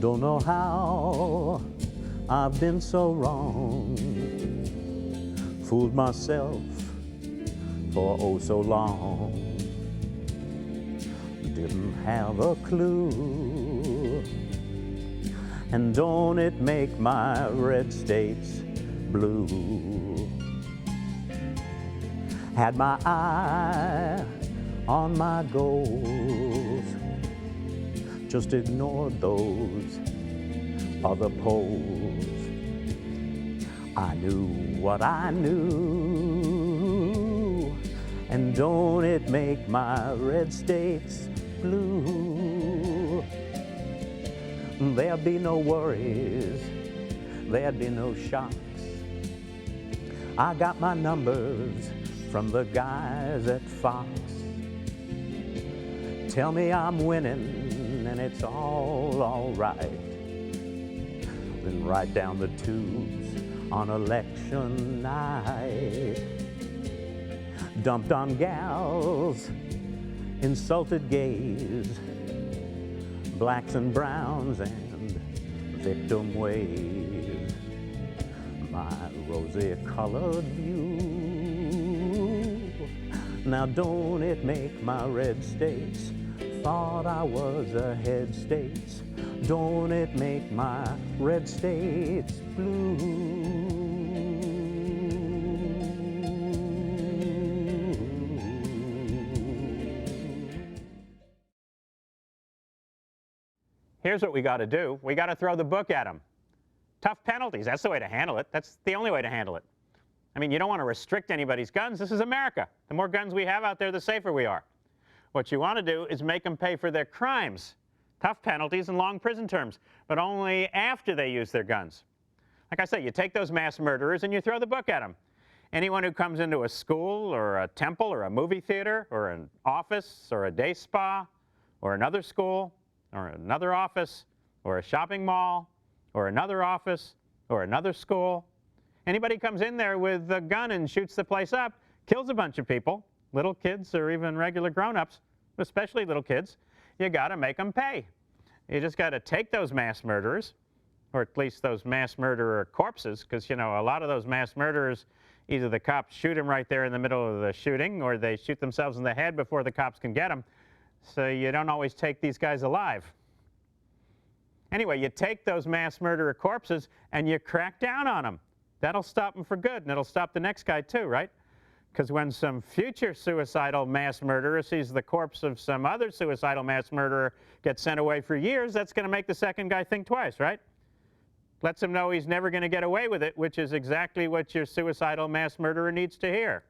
Don't know how I've been so wrong, fooled myself for oh so long, didn't have a clue. And don't it make my red states blue? Had my eye on my goals, just ignored those other poles. I knew what I knew, and don't it make my red states blue? There'd be no worries, there'd be no shocks. I got my numbers from the guys at Fox. Tell me I'm winning and it's all right. Then right down the tubes on election night. Dumped on gals, insulted gays, blacks and browns and victim ways. My rosy-colored view. Now don't it make my red states thought I was ahead states? Don't it make my red states blue? Here's what we got to do. We got to throw the book at them. Tough penalties, that's the way to handle it. That's the only way to handle it. I mean, you don't want to restrict anybody's guns. This is America. The more guns we have out there, the safer we are. What you want to do is make them pay for their crimes. Tough penalties and long prison terms, but only after they use their guns. Like I said, you take those mass murderers and you throw the book at them. Anyone who comes into a school or a temple or a movie theater or an office or a day spa or another school or another office or a shopping mall or another office or another school, anybody comes in there with a gun and shoots the place up, kills a bunch of people, little kids or even regular grown-ups, especially little kids, you got to make them pay. You just got to take those mass murderers, or at least those mass murderer corpses, because, you know, a lot of those mass murderers, either the cops shoot them right there in the middle of the shooting, or they shoot themselves in the head before the cops can get them. So you don't always take these guys alive. Anyway, you take those mass murderer corpses and you crack down on them. That'll stop them for good, and it'll stop the next guy too, right? Because when some future suicidal mass murderer sees the corpse of some other suicidal mass murderer get sent away for years, that's going to make the second guy think twice, right? Lets him know he's never going to get away with it, which is exactly what your suicidal mass murderer needs to hear.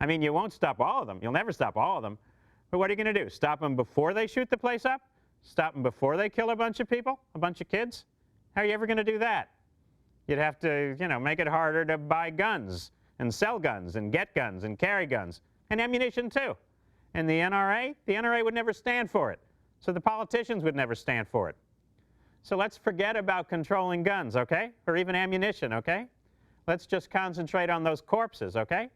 I mean, you won't stop all of them. You'll never stop all of them. But what are you going to do? Stop them before they shoot the place up? Stop them before they kill a bunch of people, a bunch of kids? How are you ever going to do that? You'd have to, you know, make it harder to buy guns and sell guns and get guns and carry guns and ammunition too. And the NRA would never stand for it. So the politicians would never stand for it. So let's forget about controlling guns, okay? Or even ammunition, okay? Let's just concentrate on those corpses, okay?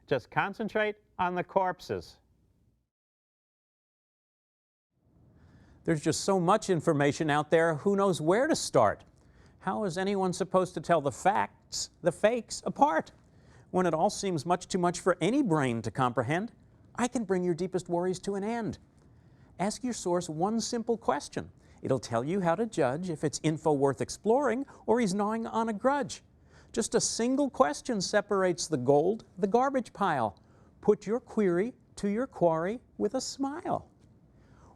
Just concentrate on the corpses. There's just so much information out there, who knows where to start? How is anyone supposed to tell the facts, the fakes, apart? When it all seems much too much for any brain to comprehend, I can bring your deepest worries to an end. Ask your source one simple question. It'll tell you how to judge if it's info worth exploring or he's gnawing on a grudge. Just a single question separates the gold, the garbage pile. Put your query to your quarry with a smile.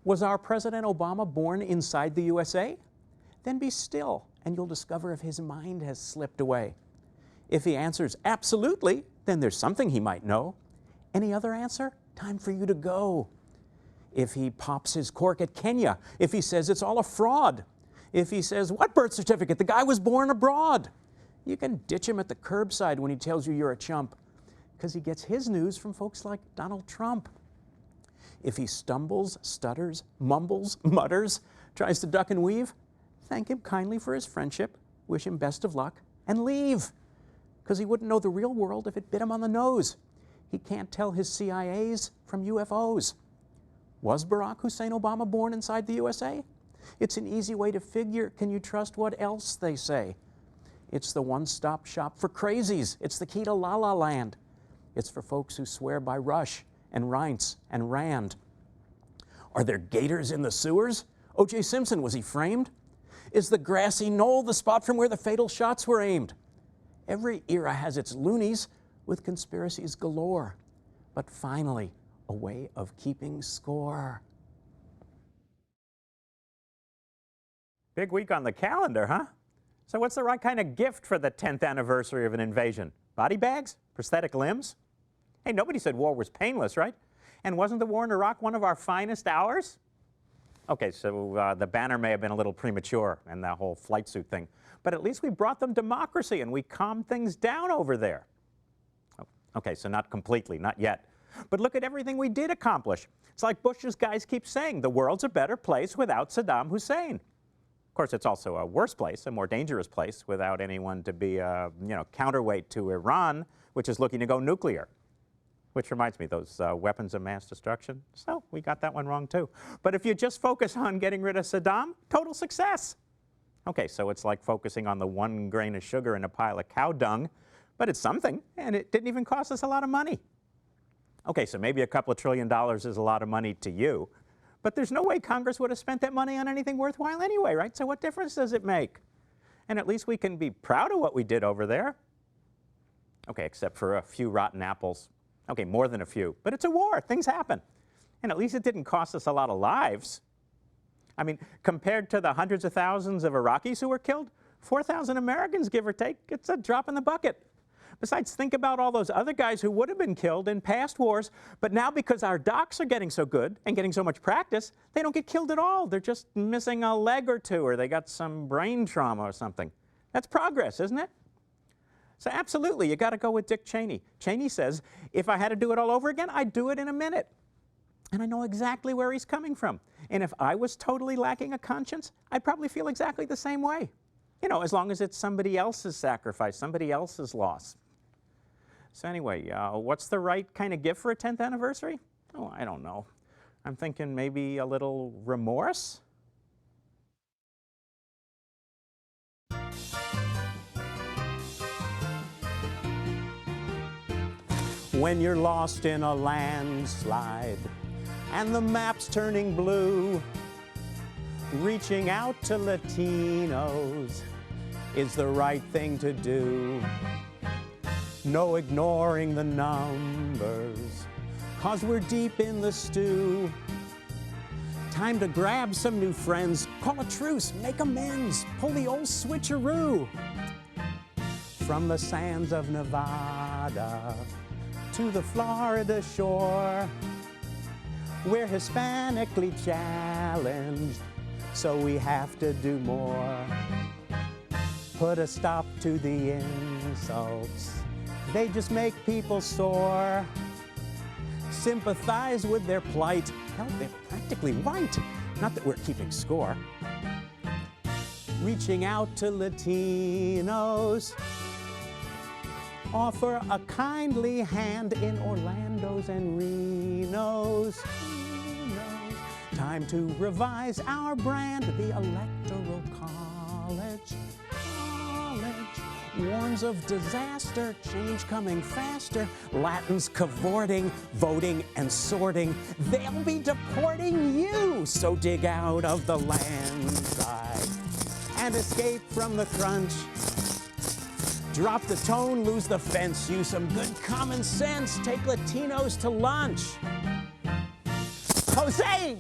Was our President Obama born inside the USA? Then be still, and you'll discover if his mind has slipped away. If he answers absolutely, then there's something he might know. Any other answer? Time for you to go. If he pops his cork at Kenya, if he says it's all a fraud, if he says, what birth certificate? The guy was born abroad. You can ditch him at the curbside when he tells you you're a chump, because he gets his news from folks like Donald Trump. If he stumbles, stutters, mumbles, mutters, tries to duck and weave, thank him kindly for his friendship, wish him best of luck, and leave. Because he wouldn't know the real world if it bit him on the nose. He can't tell his CIAs from UFOs. Was Barack Hussein Obama born inside the USA? It's an easy way to figure. Can you trust what else they say? It's the one-stop shop for crazies. It's the key to La La Land. It's for folks who swear by Rush and Reince and Rand. Are there gators in the sewers? O.J. Simpson, was he framed? Is the grassy knoll the spot from where the fatal shots were aimed? Every era has its loonies with conspiracies galore. But finally, a way of keeping score. Big week on the calendar, huh? So what's the right kind of gift for the 10th anniversary of an invasion? Body bags? Prosthetic limbs? Hey, nobody said war was painless, right? And wasn't the war in Iraq one of our finest hours? Okay, so the banner may have been a little premature and that whole flight suit thing, but at least we brought them democracy and we calmed things down over there. Okay, so not completely, not yet. But look at everything we did accomplish. It's like Bush's guys keep saying, the world's a better place without Saddam Hussein. Of course, it's also a worse place, a more dangerous place, without anyone to be a counterweight to Iran, which is looking to go nuclear. Which reminds me, those weapons of mass destruction. So we got that one wrong too. But if you just focus on getting rid of Saddam, total success. Okay, so it's like focusing on the 1 grain of sugar in a pile of cow dung, but it's something, and it didn't even cost us a lot of money. Okay, so maybe a couple of $1 trillion is a lot of money to you, but there's no way Congress would have spent that money on anything worthwhile anyway, right? So what difference does it make? And at least we can be proud of what we did over there. Okay, except for a few rotten apples. Okay, more than a few, but it's a war, things happen. And at least it didn't cost us a lot of lives. I mean, compared to the hundreds of thousands of Iraqis who were killed, 4,000 Americans, give or take, it's a drop in the bucket. Besides, think about all those other guys who would have been killed in past wars, but now because our docs are getting so good and getting so much practice, they don't get killed at all. They're just missing a leg or two, or they got some brain trauma or something. That's progress, isn't it? So absolutely, you got to go with Dick Cheney. Cheney says, if I had to do it all over again, I'd do it in a minute. And I know exactly where he's coming from. And if I was totally lacking a conscience, I'd probably feel exactly the same way. You know, as long as it's somebody else's sacrifice, somebody else's loss. So anyway, what's the right kind of gift for a 10th anniversary? Oh, I don't know. I'm thinking maybe a little remorse? When you're lost in a landslide and the map's turning blue, reaching out to Latinos is the right thing to do. No ignoring the numbers, 'cause we're deep in the stew. Time to grab some new friends, call a truce, make amends, pull the old switcheroo. From the sands of Nevada to the Florida shore, we're Hispanically challenged, so we have to do more. Put a stop to the insults, they just make people sore. Sympathize with their plight, hell, they're practically white, not that we're keeping score. Reaching out to Latinos, offer a kindly hand in Orlando's and Reno's. Time to revise our brand, the Electoral College. Warns of disaster, change coming faster. Latins cavorting, voting and sorting. They'll be deporting you, so dig out of the landslide and escape from the crunch. Drop the tone, lose the fence, use some good common sense. Take Latinos to lunch. Jose!